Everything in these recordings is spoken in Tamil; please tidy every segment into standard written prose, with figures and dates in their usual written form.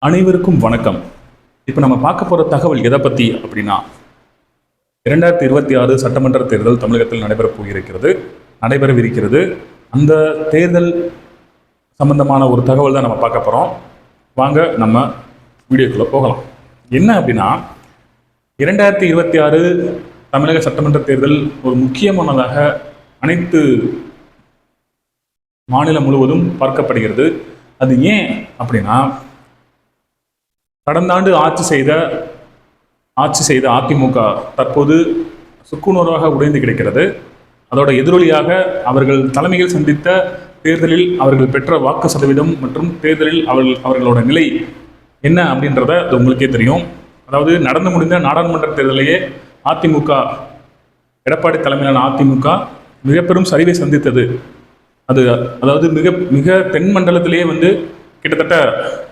அனைவருக்கும் வணக்கம். இப்போ நம்ம பார்க்க போகிற தகவல் எதை பற்றி அப்படின்னா 2026 சட்டமன்ற தேர்தல் தமிழகத்தில் நடைபெறவிருக்கிறது. அந்த தேர்தல் சம்பந்தமான ஒரு தகவல் தான் நம்ம பார்க்க போகிறோம். வாங்க நம்ம வீடியோக்குள்ளே போகலாம். என்ன அப்படின்னா 2026 தமிழக சட்டமன்ற தேர்தல் ஒரு முக்கியமானதாக அனைத்து மாநிலம் முழுவதும் பார்க்கப்படுகிறது. அது ஏன் அப்படின்னா கடந்த ஆண்டு ஆட்சி செய்த அதிமுக தற்போது சுக்குநூறாக உடைந்து கிடைக்கிறது. அதோட எதிரொலியாக அவர்கள் தலைமையில் சந்தித்த தேர்தலில் அவர்கள் பெற்ற வாக்கு சதவீதம் மற்றும் தேர்தலில் அவர்களோட நிலை என்ன அப்படின்றத உங்களுக்கே தெரியும். அதாவது நடந்து முடிந்த நாடாளுமன்ற தேர்தலையே எடப்பாடி தலைமையிலான அதிமுக மிக பெரும் சரிவை சந்தித்தது. அதாவது மிக மிக தென் மண்டலத்திலேயே கிட்டத்தட்ட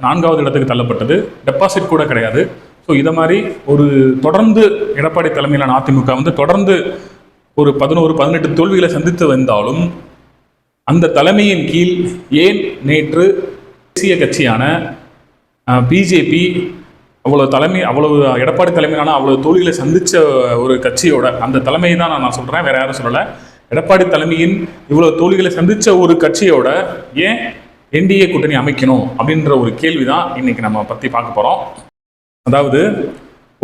4வது இடத்துக்கு தள்ளப்பட்டது. டெபாசிட் கூட கிடையாது. ஸோ இதை மாதிரி ஒரு தொடர்ந்து எடப்பாடி தலைமையிலான அதிமுக தொடர்ந்து ஒரு 11-18 தோல்விகளை சந்தித்து வந்தாலும் அந்த தலைமையின் கீழ் ஏன் நேற்று தேசிய கட்சியான பிஜேபி அவ்வளவு எடப்பாடி தலைமையிலான அவ்வளவு தோல்விகளை சந்தித்த ஒரு கட்சியோட அந்த தலைமையை தான் நான் சொல்கிறேன், வேற யாரும் சொல்லலை. எடப்பாடி தலைமையின் இவ்வளவு தோல்விகளை சந்தித்த ஒரு கட்சியோட ஏன் என்டிஏ கூட்டணி அமைக்கணும் அப்படின்ற ஒரு கேள்வி தான் இன்னைக்கு நம்ம பற்றி பார்க்க போகிறோம். அதாவது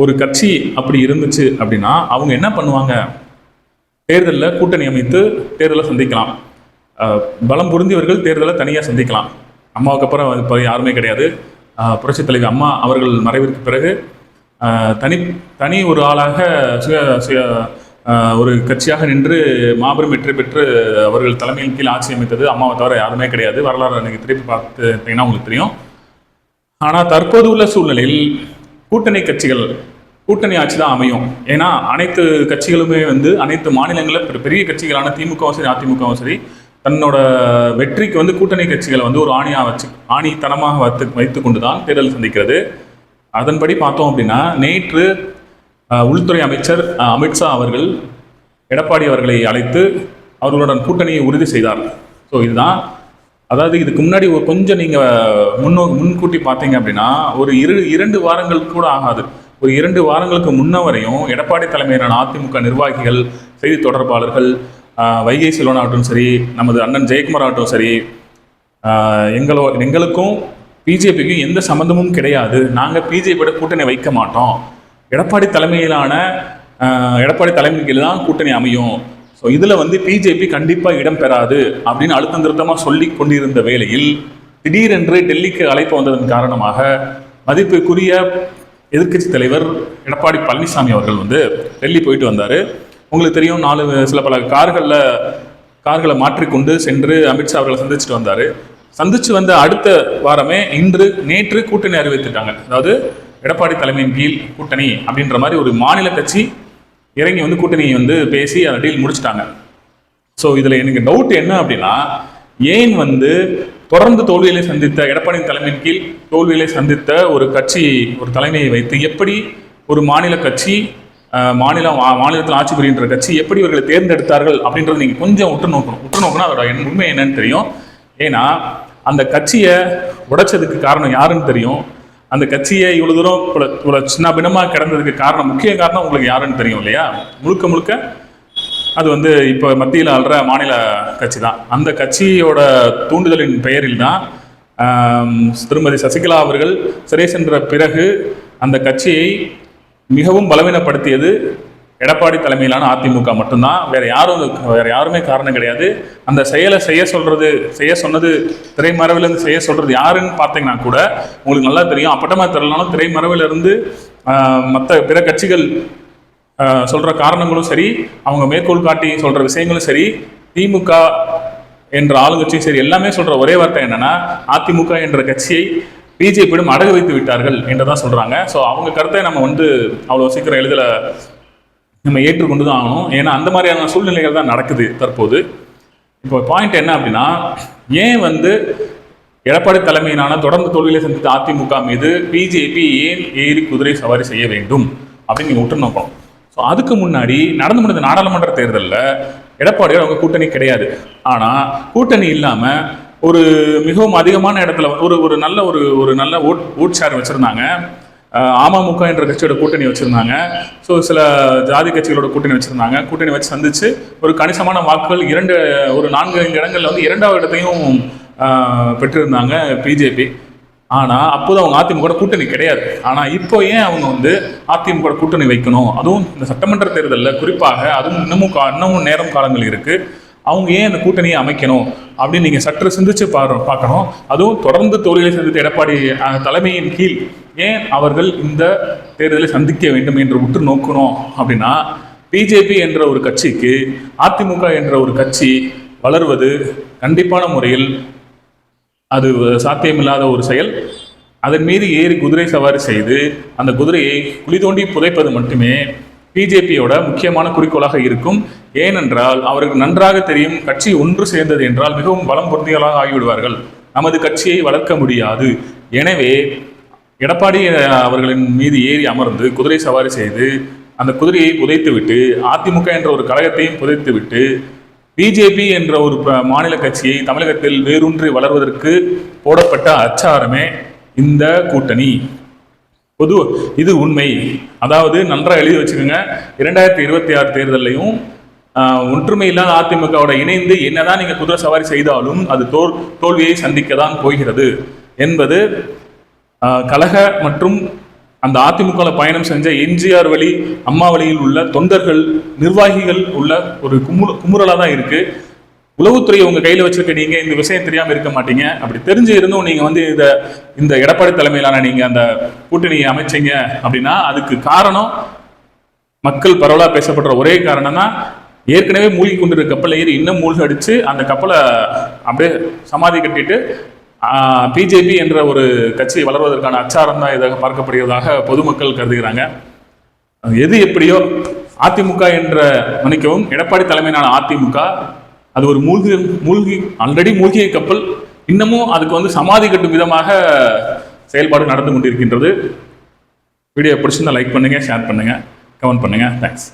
ஒரு கட்சி அப்படி இருந்துச்சு அப்படின்னா அவங்க என்ன பண்ணுவாங்க, தேர்தலில் கூட்டணி அமைத்து தேர்தலை சந்திக்கலாம். பலம் பொருந்தியவர்கள் தேர்தலை தனியாக சந்திக்கலாம். அம்மாவுக்கு அப்புறம் இப்போ யாருமே கிடையாது. புரட்சித் தலைவி அம்மா அவர்கள் மறைவிற்கு பிறகு தனி ஒரு ஆளாக ஒரு கட்சியாக நின்று மாபெரும் வெற்றி பெற்று அவர்கள் தலைமையின் கீழ் ஆட்சி அமைத்தது அம்மாவை தவிர யாருமே கிடையாது. வரலாறு நீங்கள் திருப்பி பார்த்துட்டீங்கன்னா உங்களுக்கு தெரியும். ஆனால் தற்போது உள்ள சூழ்நிலையில் கூட்டணி ஆட்சி தான் அமையும். ஏன்னா அனைத்து கட்சிகளுமே அனைத்து மாநிலங்களில் பெரிய கட்சிகளான திமுகவும் சரி அதிமுகவும் சரி தன்னோட வெற்றிக்கு கூட்டணி கட்சிகளை ஒரு ஆணித்தனமாக வைத்து கொண்டு தான் தேர்தல் சந்திக்கிறது. அதன்படி பார்த்தோம் அப்படின்னா நேற்று உள்துறை அமைச்சர் அமித்ஷா அவர்கள் எடப்பாடி அவர்களை அழைத்து அவர்களுடன் கூட்டணியை உறுதி செய்தார். ஸோ இதுதான், அதாவது இதுக்கு முன்னாடி கொஞ்சம் நீங்கள் முன்கூட்டி பார்த்தீங்க அப்படின்னா ஒரு 2 வாரங்கள் கூட ஆகாது. ஒரு 2 வாரங்களுக்கு முன்னவரையும் எடப்பாடி தலைமையிலான அதிமுக நிர்வாகிகள், செய்தி தொடர்பாளர்கள், வைகை செல்வன் ஆகட்டும் சரி, நமது அண்ணன் ஜெயக்குமார் ஆகட்டும் சரி, எங்களுக்கும் பிஜேபிக்கும் எந்த சம்மந்தமும் கிடையாது, நாங்கள் பிஜேபியோட கூட்டணி வைக்க மாட்டோம், எடப்பாடி தலைமையின் கீழ் தான் கூட்டணி அமையும், ஸோ இதில் பிஜேபி கண்டிப்பாக இடம் பெறாது அப்படின்னு அழுத்தம் திருத்தமாக சொல்லி கொண்டிருந்த வேளையில் திடீரென்று டெல்லிக்கு அழைப்பு வந்ததன் காரணமாக மதிப்புக்குரிய எதிர்க்கட்சி தலைவர் எடப்பாடி பழனிசாமி அவர்கள் டெல்லி போயிட்டு வந்தார். உங்களுக்கு தெரியும், சில பல கார்களை மாற்றிக்கொண்டு சென்று அமித்ஷா அவர்களை சந்திச்சுட்டு வந்தார். சந்திச்சு வந்த அடுத்த வாரமே நேற்று கூட்டணி அறிவித்துட்டாங்க. அதாவது எடப்பாடி தலைமையின் கீழ் கூட்டணி அப்படின்ற மாதிரி ஒரு மாநில கட்சி இறங்கி கூட்டணியை பேசி அந்த டீல் முடிச்சுட்டாங்க. ஸோ இதில் எனக்கு டவுட் என்ன அப்படின்னா, ஏன் தொடர்ந்து தோல்விகளை சந்தித்த எடப்பாடி தலைமையின் கீழ் தோல்விகளை சந்தித்த ஒரு கட்சி ஒரு தலைமையை வைத்து எப்படி ஒரு மாநில கட்சி மாநிலத்தில் ஆட்சி புரிகின்ற கட்சி எப்படி இவர்களை தேர்ந்தெடுத்தார்கள் அப்படின்றத நீங்கள் கொஞ்சம் உற்று நோக்கணும். அதோட உண்மை என்னன்னு தெரியும். ஏன்னா அந்த கட்சியை உடைச்சதுக்கு காரணம் யாருன்னு தெரியும். அந்த கட்சியை இவ்வளோ தூரம் இவ்வளோ சின்ன பின்னமாக கிடந்ததுக்கு முக்கிய காரணம் உங்களுக்கு யாருன்னு தெரியும் இல்லையா? முழுக்க அது இப்போ மத்தியில் ஆள்ற மாநில கட்சி தான். அந்த கட்சியோட தூண்டுதலின் பெயரில் தான் திருமதி சசிகலா அவர்கள் சிறை சென்ற பிறகு அந்த கட்சியை மிகவும் பலவீனப்படுத்தியது எடப்பாடி தலைமையிலான அதிமுக மட்டும்தான். வேற யாருமே காரணம் கிடையாது. அந்த செயலை செய்ய சொன்னது திரைமறைவிலிருந்து செய்ய சொல்றது யாருன்னு பார்த்தீங்கன்னா கூட உங்களுக்கு நல்லா தெரியும். அப்பட்டமா தெரியலனாலும் திரைமறைவிலிருந்து மற்ற பிற கட்சிகள் சொல்ற காரணங்களும் சரி, அவங்க மேற்கோள் காட்டி சொல்ற விஷயங்களும் சரி, திமுக என்ற ஆளுங்கட்சியும் சரி, எல்லாமே சொல்ற ஒரே வார்த்தை என்னன்னா, அதிமுக என்ற கட்சியை பிஜேபியிடம் அடகு வைத்து விட்டார்கள் என்றுதான் சொல்றாங்க. ஸோ அவங்க கருத்தை நம்ம அவ்வளோ சீக்கிரம் எளிதில் நம்ம ஏற்றுக்கொண்டு தான் ஆகணும். ஏன்னா அந்த மாதிரியான சூழ்நிலைகள் தான் நடக்குது தற்போது. இப்போ பாயிண்ட் என்ன அப்படின்னா, ஏன் எடப்பாடி தலைமையிலான தொடர்ந்து தோல்விகளை சந்தித்த அதிமுக மீது பிஜேபி ஏன் ஏறி குதிரை சவாரி செய்ய வேண்டும் அப்படின்னு நீங்கள் உற்று நோக்கணும். ஸோ அதுக்கு முன்னாடி நடந்து முடிந்த நாடாளுமன்ற தேர்தலில் எடப்பாடியோட அவங்க கூட்டணி கிடையாது. ஆனால் கூட்டணி இல்லாமல் ஒரு மிகவும் அதிகமான இடத்துல ஒரு ஒரு நல்ல ஒரு நல்ல ஓட் ஷேர் வச்சுருந்தாங்க. அமமுக என்ற கட்சியோட கூட்டணி வச்சுருந்தாங்க. ஸோ சில ஜாதி கட்சிகளோட கூட்டணி வச்சுருந்தாங்க. கூட்டணி வச்சு சந்தித்து ஒரு கணிசமான வாக்குகள் ஒரு 4-5 இடங்களில் வந்து 2வது இடத்தையும் பெற்றிருந்தாங்க பிஜேபி. ஆனால் அப்போது அவங்க அதிமுக கூட்டணி கிடையாது. ஆனால் இப்போ ஏன் அவங்க வந்து அதிமுக கூட்டணி வைக்கணும், அதுவும் இந்த சட்டமன்ற தேர்தலில் குறிப்பாக, அதுவும் இன்னமும் நேரம் காலங்கள் இருக்குது, அவங்க ஏன் இந்த கூட்டணியை அமைக்கணும் அப்படின்னு நீங்கள் சற்று சிந்திச்சு பார்க்கணும். அதுவும் தொடர்ந்து தோல்வியை சந்தித்த எடப்பாடி தலைமையின் கீழ் ஏன் அவர்கள் இந்த தேர்தலை சந்திக்க வேண்டும் என்று உற்று நோக்கணும் அப்படின்னா, பிஜேபி என்ற ஒரு கட்சிக்கு அதிமுக என்ற ஒரு கட்சி வளர்வது கண்டிப்பான முறையில் அது சாத்தியமில்லாத ஒரு செயல். அதன் மீது ஏறி குதிரை சவாரி செய்து அந்த குதிரையை குழி தோண்டி புதைப்பது மட்டுமே பிஜேபியோட முக்கியமான குறிக்கோளாக இருக்கும். ஏனென்றால் அவருக்கு நன்றாக தெரியும், கட்சி ஒன்று சேர்ந்தது என்றால் மிகவும் பலம் பொருந்தியவர்களாக ஆகிவிடுவார்கள், நமது கட்சியை வளர்க்க முடியாது. எனவே எடப்பாடி அவர்களின் மீது ஏறி அமர்ந்து குதிரை சவாரி செய்து அந்த குதிரையை புதைத்துவிட்டு, அதிமுக என்ற ஒரு கழகத்தையும் புதைத்துவிட்டு, பிஜேபி என்ற ஒரு மாநில கட்சியை தமிழகத்தில் வேரூன்றி வளர்வதற்கு போடப்பட்ட அச்சாரமே இந்த கூட்டணி. இது உண்மை. அதாவது நன்றாக எழுதி வச்சுக்கோங்க, 2026 தேர்தலையும் ஒற்றுமை இல்லாத அதிமுகவோட இணைந்து என்னதான் நீங்க குதிரை சவாரி செய்தாலும் அது தோல்வியை சந்திக்க தான் போகிறது என்பது கழக மற்றும் அந்த அதிமுக பயணம் செஞ்ச எம்ஜிஆர் வழி, அம்மா வழியில் உள்ள தொண்டர்கள், நிர்வாகிகள் உள்ள ஒரு குமுறலா தான் இருக்கு. உளவுத்துறையை உங்க கையில வச்சிருக்க நீங்க இந்த விஷயம் தெரியாம இருக்க மாட்டீங்க. அப்படி தெரிஞ்சு இருந்தும் நீங்க வந்து இந்த எடப்பாடி தலைமையிலான நீங்க அந்த கூட்டணியை அமைச்சீங்க அப்படின்னா அதுக்கு காரணம், மக்கள் பரவலா பேசப்படுற ஒரே காரணம் தான், ஏற்கனவே மூழ்கி கொண்டிருக்க கப்பலை ஏறி இன்னும் மூழ்கி அடிச்சு அந்த கப்பலை அப்படியே சமாதி கட்டிட்டு பிஜேபி என்ற ஒரு கட்சி வளர்வதற்கான அச்சாரம் தான் இதாக பார்க்கப்படுவதாக பொதுமக்கள் கருதுகிறாங்க. எது எப்படியோ அதிமுக என்ற மன்னிக்கவும் எடப்பாடி தலைமையிலான அதிமுக அது ஒரு மூழ்கி ஆல்ரெடி மூழ்கிய கப்பல், இன்னமும் அதுக்கு வந்து சமாதி கட்டும் விதமாக செயல்பாடு நடந்து கொண்டிருக்கின்றது. வீடியோ பிடிச்சிருந்தா லைக் பண்ணுங்க, ஷேர் பண்ணுங்க, கமெண்ட் பண்ணுங்க. தேங்க்ஸ்.